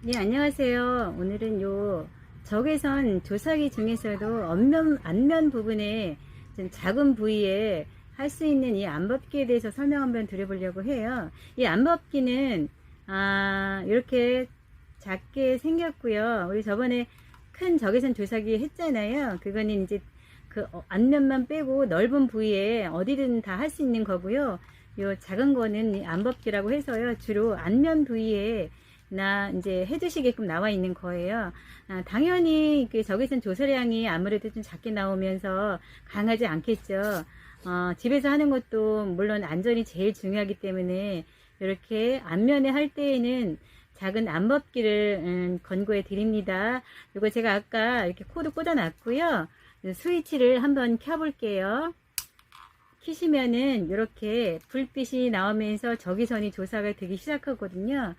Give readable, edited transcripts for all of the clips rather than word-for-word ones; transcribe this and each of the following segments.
네, 안녕하세요. 오늘은 적외선 조사기 중에서도 안면 부분에 좀 작은 부위에 할 수 있는 이 안법기에 대해서 설명 한번 드려보려고 해요. 이 안법기는, 이렇게 작게 생겼고요. 우리 저번에 큰 적외선 조사기 했잖아요. 그거는 이제 안면만 빼고 넓은 부위에 어디든 다 할 수 있는 거고요. 요 작은 거는 이 안법기라고 해서요. 주로 안면 부위에 이제 해주시게끔 나와 있는 거예요. 당연히 그 적외선 조사량이 아무래도 좀 작게 나오면서 강하지 않겠죠. 집에서 하는 것도 물론 안전이 제일 중요하기 때문에 이렇게 안면에 할 때에는 작은 안법기를 권고해 드립니다. 이거 제가 아까 이렇게 코드 꽂아 놨고요. 스위치를 한번 켜 볼게요. 키시면은 이렇게 불빛이 나오면서 적외선이 조사가 되기 시작하거든요.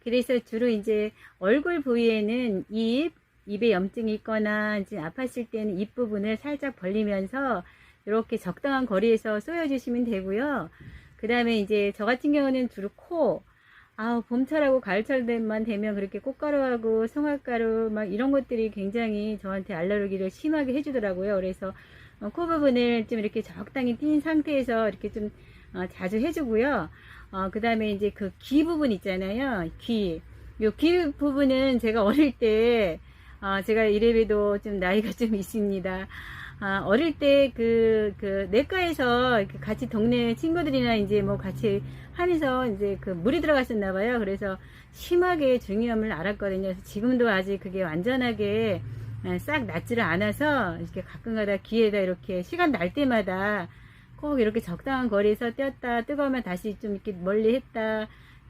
그래서 주로 이제 얼굴 부위에는 입에 염증이 있거나 이제 아팠을 때는 입 부분을 살짝 벌리면서 이렇게 적당한 거리에서 쏘여주시면 되고요. 그 다음에 이제 저 같은 경우는 주로 봄철하고 가을철만 되면 그렇게 꽃가루하고 송화가루 막 이런 것들이 굉장히 저한테 알레르기를 심하게 해주더라고요. 그래서 코 부분을 좀 이렇게 적당히 띈 상태에서 이렇게 좀 자주 해주고요. 그 다음에 이제 그 귀 부분 있잖아요. 귀 부분은 제가 어릴 때, 제가 이래봬도 좀 나이가 좀 있습니다. 어릴 때 내과에서 이렇게 같이 동네 친구들이나 이제 뭐 같이 하면서 이제 물이 들어갔었나 봐요. 그래서 심하게 중이염을 앓았거든요. 그래서 지금도 아직 그게 완전하게 싹 낫지를 않아서 이렇게 가끔가다 귀에다 이렇게 시간 날 때마다 꼭 이렇게 적당한 거리에서 떼었다, 뜨거우면 다시 좀 이렇게 멀리 했다,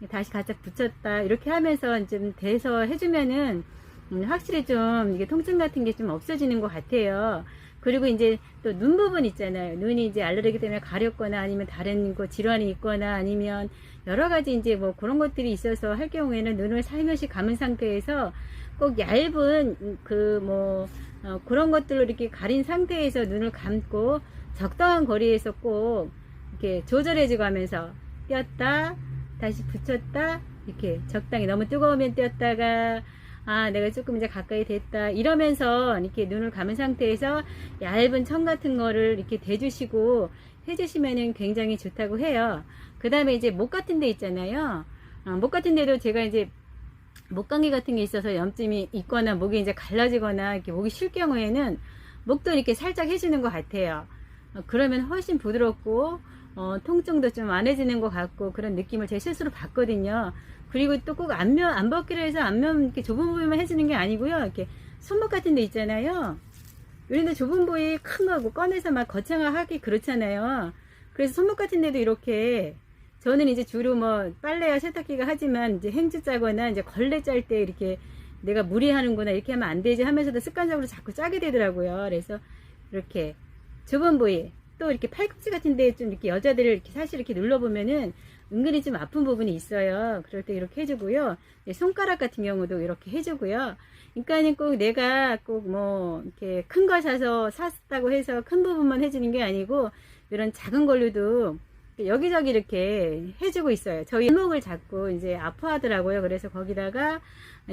다시 가짝 붙였다, 이렇게 하면서 좀 대서 해주면은, 확실히 좀 이게 통증 같은 게 좀 없어지는 것 같아요. 그리고 이제 또 눈 부분 있잖아요. 눈이 이제 알레르기 때문에 가렵거나 아니면 다른 질환이 있거나 아니면 여러 가지 이제 뭐 그런 것들이 있어서 할 경우에는 눈을 살며시 감은 상태에서 꼭 얇은 그런 것들로 이렇게 가린 상태에서 눈을 감고 적당한 거리에서 꼭 이렇게 조절해 가면서 띄었다 다시 붙였다 이렇게 적당히 너무 뜨거우면 띄었다가 내가 조금 이제 가까이 됐다 이러면서 이렇게 눈을 감은 상태에서 얇은 천 같은 거를 이렇게 대주시고 해주시면은 굉장히 좋다고 해요. 그 다음에 이제 목 같은 데 있잖아요. 목 같은 데도 제가 이제 목감기 같은 게 있어서 염증이 있거나 목이 이제 갈라지거나 이렇게 목이 쉴 경우에는 목도 이렇게 살짝 해주는 것 같아요. 그러면 훨씬 부드럽고 통증도 좀 완해지는 것 같고 그런 느낌을 제 스스로 받거든요. 그리고 또 꼭 안벗기를 해서 안면 이렇게 좁은 부위만 해주는 게 아니고요. 이렇게 손목 같은 데 있잖아요. 이런데 좁은 부위 큰 거고 꺼내서 막 거창하게 그렇잖아요. 그래서 손목 같은 데도 이렇게 저는 이제 주로 뭐 빨래와 세탁기가 하지만 이제 행주 짜거나 이제 걸레 짤 때 이렇게 내가 무리하는구나 이렇게 하면 안 되지 하면서도 습관적으로 자꾸 짜게 되더라고요. 그래서 이렇게 좁은 부위 또 이렇게 팔꿈치 같은 데 좀 이렇게 여자들을 이렇게 사실 이렇게 눌러보면은 은근히 좀 아픈 부분이 있어요. 그럴 때 이렇게 해주고요. 손가락 같은 경우도 이렇게 해주고요. 그러니까는 꼭 내가 꼭 뭐 이렇게 큰 거 샀다고 해서 큰 부분만 해주는 게 아니고 이런 작은 걸로도 여기저기 이렇게 해주고 있어요. 저희 손목을 잡고 이제 아파하더라고요. 그래서 거기다가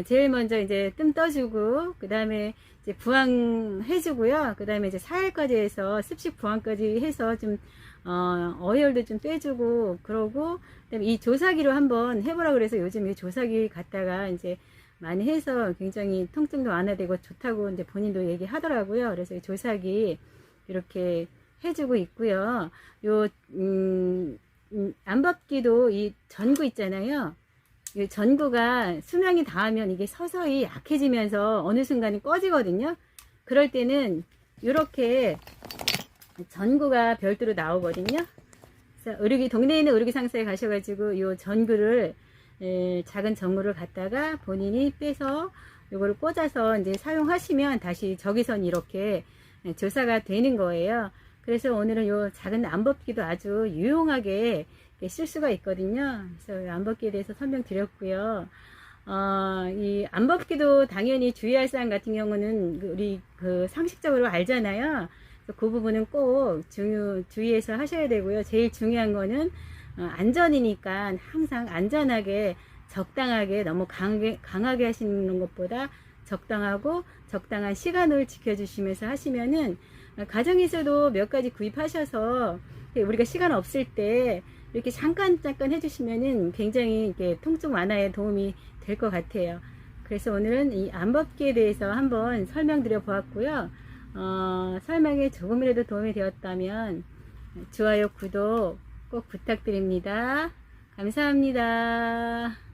제일 먼저 이제 뜸 떠주고 그 다음에 이제 부항 해주고요. 그 다음에 이제 사혈까지 해서 습식 부항까지 해서 좀 어혈도 좀 빼주고 그러고 그다음에 이 조사기로 한번 해보라 그래서 요즘 이 조사기 갖다가 이제 많이 해서 굉장히 통증도 완화되고 좋다고 이제 본인도 얘기하더라고요. 그래서 이 조사기 이렇게 해주고 있고요. 안벗기도 이 전구 있잖아요. 이 전구가 수명이 닿으면 이게 서서히 약해지면서 어느 순간에 꺼지거든요. 그럴 때는 이렇게 전구가 별도로 나오거든요. 그래서 동네에 있는 의료기 상사에 가셔가지고 이 전구를 작은 전구를 갖다가 본인이 빼서 이거를 꽂아서 이제 사용하시면 다시 적외선이 이렇게 조사가 되는 거예요. 그래서 오늘은 요 작은 안벗기도 아주 유용하게 쓸 수가 있거든요. 그래서 안벗기에 대해서 설명드렸고요. 이 안벗기도 당연히 주의할 사항 같은 경우는 우리 상식적으로 알잖아요. 그 부분은 꼭 주의해서 하셔야 되고요. 제일 중요한 거는 안전이니까 항상 안전하게 적당하게 너무 강하게 하시는 것보다 적당하고 적당한 시간을 지켜주시면서 하시면은 가정에서도 몇 가지 구입하셔서 우리가 시간 없을 때 이렇게 잠깐 해주시면은 굉장히 이렇게 통증 완화에 도움이 될 것 같아요. 그래서 오늘은 이 안벗기에 대해서 한번 설명드려 보았고요. 설명에 조금이라도 도움이 되었다면 좋아요, 구독 꼭 부탁드립니다. 감사합니다.